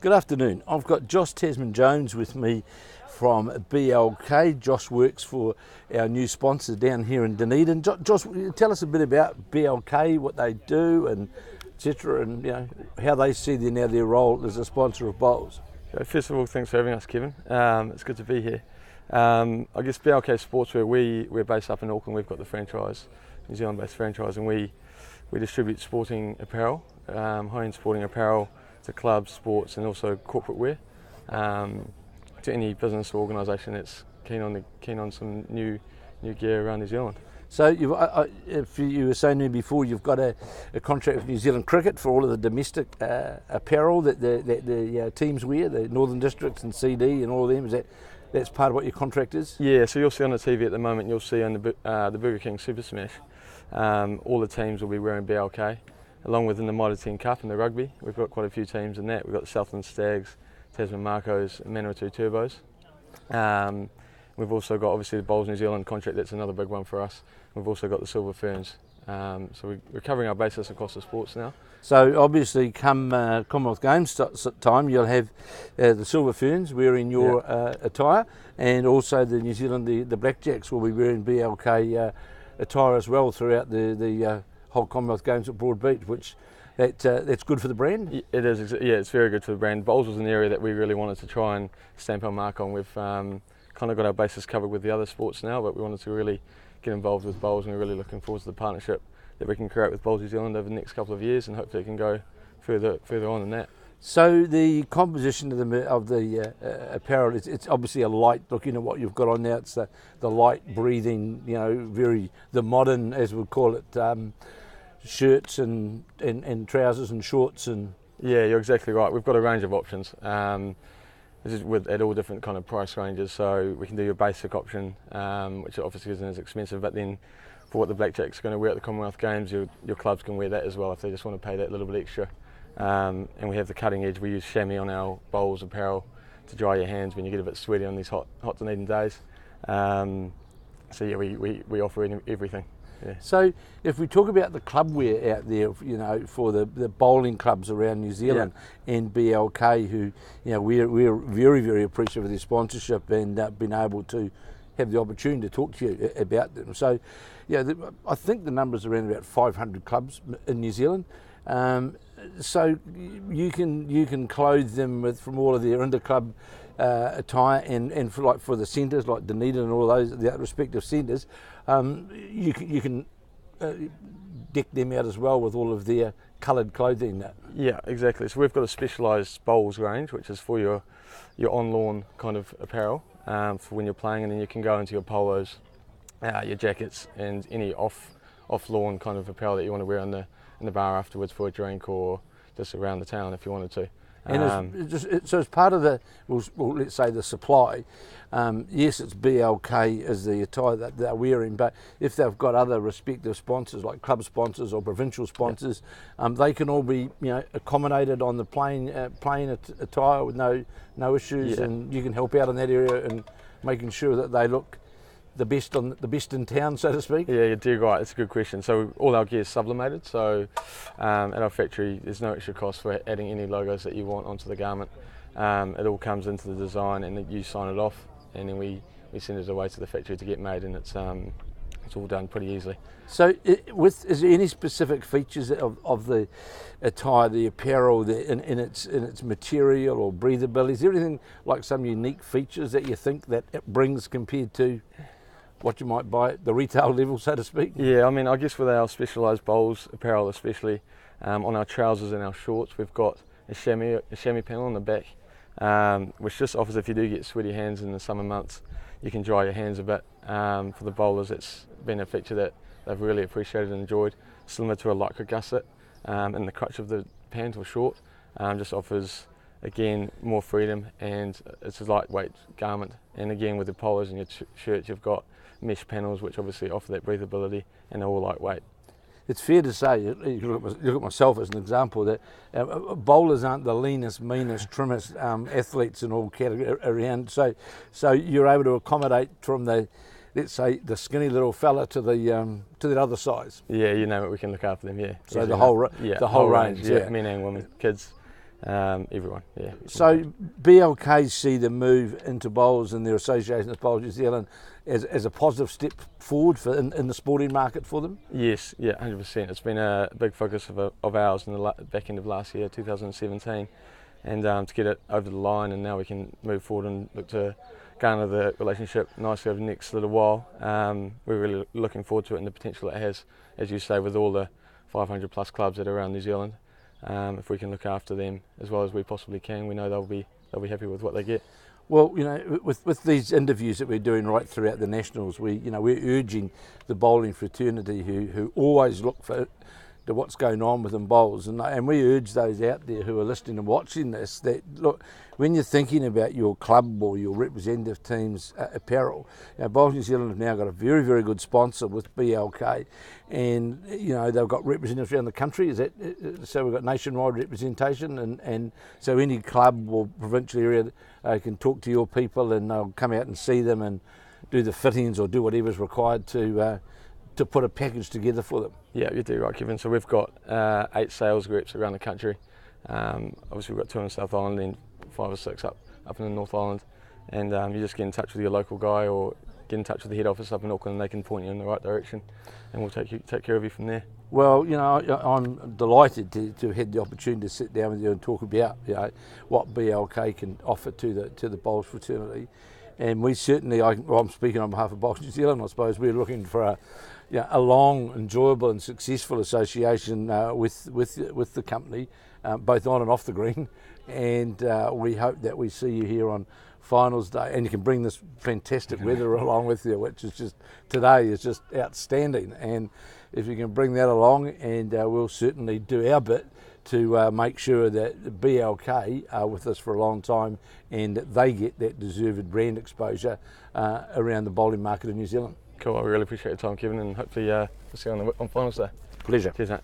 Good afternoon. I've got Josh Tasman-Jones with me from BLK. Josh works for our new sponsor down here in Dunedin. Josh, tell us a bit about BLK, what they do, and etc., and how they see their role as a sponsor of bowls. First of all, thanks for having us, Kevin. It's good to be here. I guess BLK Sportswear, we're based up in Auckland. We've got the franchise, New Zealand-based franchise, and we distribute sporting apparel, high-end sporting apparel to clubs, sports, and also corporate wear to any business or organisation that's keen on some new gear around New Zealand. So, if you were saying to me before, you've got a contract with New Zealand Cricket for all of the domestic apparel that the teams wear, the Northern Districts and CD and all of them. That's part of what your contract is? Yeah, so you'll see on the TV at the moment, you'll see on the Burger King Super Smash, all the teams will be wearing BLK, along with in the Mitre 10 Cup and the rugby. We've got quite a few teams in that. We've got the Southland Stags, Tasman Marcos, and Manawatu Turbos. We've also got obviously the Bowls New Zealand contract, that's another big one for us. We've also got the Silver Ferns. So we're covering our bases across the sports now. So obviously come Commonwealth Games time, you'll have the Silver Ferns wearing your attire, and also the New Zealand, the Blackjacks will be wearing BLK attire as well throughout the whole Commonwealth Games at Broadbeach, which that's good for the brand? It is, yeah, it's very good for the brand. Bowls was an area that we really wanted to try and stamp our mark on. We've kind of got our bases covered with the other sports now, but we wanted to really get involved with bowls, and we're really looking forward to the partnership that we can create with Bowls New Zealand over the next couple of years, and hopefully it can go further on than that. So the composition of the apparel, it's obviously a light, looking at what you've got on now, it's the light breathing, very the modern, as we call it, shirts and trousers and shorts. And yeah, you're exactly right. We've got a range of options. This is at all different kind of price ranges, so we can do your basic option, which obviously isn't as expensive, but then for what the Blackjacks are going to wear at the Commonwealth Games, your clubs can wear that as well if they just want to pay that little bit extra. And we have the cutting edge. We use chamois on our bowls apparel to dry your hands when you get a bit sweaty on these hot Dunedin days. So yeah, we offer everything. Yeah. So if we talk about the club wear out there, for the bowling clubs around New Zealand and BLK, who we're very, very appreciative of their sponsorship and being able to have the opportunity to talk to you about them. So I think the number's around about 500 clubs in New Zealand. So you can clothe them from all of their inter-club attire, and for the centres like Dunedin and all those the respective centres, you can deck them out as well with all of their coloured clothing. Yeah, exactly. So we've got a specialised bowls range, which is for your on-lawn kind of apparel for when you're playing, and then you can go into your polos, your jackets, and any off-lawn kind of apparel that you want to wear in the bar afterwards for a drink, or just around the town if you wanted to. And so as part of the, let's say the supply, yes, it's BLK as the attire that they're wearing, but if they've got other respective sponsors like club sponsors or provincial sponsors, they can all be accommodated on the plain attire with no issues, and you can help out in that area and making sure that they look the best in town, so to speak. Yeah, you're dead right. It's a good question. So all our gear is sublimated. So at our factory, there's no extra cost for adding any logos that you want onto the garment. It all comes into the design, and then you sign it off, and then we send it away to the factory to get made, and it's all done pretty easily. So is there any specific features of the attire, the apparel, in its material or breathability? Is there anything like some unique features that you think that it brings compared to what you might buy at the retail level, so to speak? Yeah, I mean, I guess with our specialised bowls apparel especially, on our trousers and our shorts, we've got a chamois panel on the back, which just offers, if you do get sweaty hands in the summer months, you can dry your hands a bit. For the bowlers, it's been a feature that they've really appreciated and enjoyed, similar to a lycra gusset, and the crutch of the pant or short just offers, again, more freedom, and it's a lightweight garment. And again, with the polos and your shirts, you've got mesh panels which obviously offer that breathability, and they're all lightweight. It's fair to say, you look at myself as an example, that bowlers aren't the leanest, meanest, trimmest athletes in all categories around. So you're able to accommodate from the, let's say, the skinny little fella to the other size. Yeah, you name it, we can look after them. Yeah. So the whole range. Yeah, men and women, kids. everyone. Yeah. So BLK see the move into bowls and their association with Bowls New Zealand as a positive step forward for in the sporting market for them? Yes, yeah, 100%. It's been a big focus of ours in the back end of last year, 2017, and to get it over the line, and now we can move forward and look to garner the relationship nicely over the next little while. We're really looking forward to it and the potential it has, as you say, with all the 500 plus clubs that are around New Zealand. If we can look after them as well as we possibly can, we know they'll be happy with what they get. Well, you know, with these interviews that we're doing right throughout the Nationals, we're urging the bowling fraternity who always look for to what's going on within bowls, and we urge those out there who are listening and watching this that look, when you're thinking about your club or your representative team's apparel, Bowls New Zealand have now got a very, very good sponsor with BLK, and they've got representatives around the country. So we've got nationwide representation, and so any club or provincial area can talk to your people, and they'll come out and see them and do the fittings or do whatever's required to put a package together for them. Yeah, you do right, Kevin. So we've got 8 sales groups around the country. Obviously we've got 2 on the South Island and 5 or 6 up in the North Island. And you just get in touch with your local guy or get in touch with the head office up in Auckland, and they can point you in the right direction, and we'll take care of you from there. Well, I'm delighted to have had the opportunity to sit down with you and talk about what BLK can offer to the bowls fraternity. And we certainly, I'm speaking on behalf of Bowls New Zealand, I suppose, we're looking for a long, enjoyable and successful association with the company, both on and off the green. And we hope that we see you here on finals day, and you can bring this fantastic weather along with you, which is today is just outstanding. And if you can bring that along, and we'll certainly do our bit to make sure that BLK are with us for a long time, and that they get that deserved brand exposure around the bowling market in New Zealand. Cool, I really appreciate your time, Kevin, and hopefully we'll see you on finals day. Pleasure. Cheers, mate.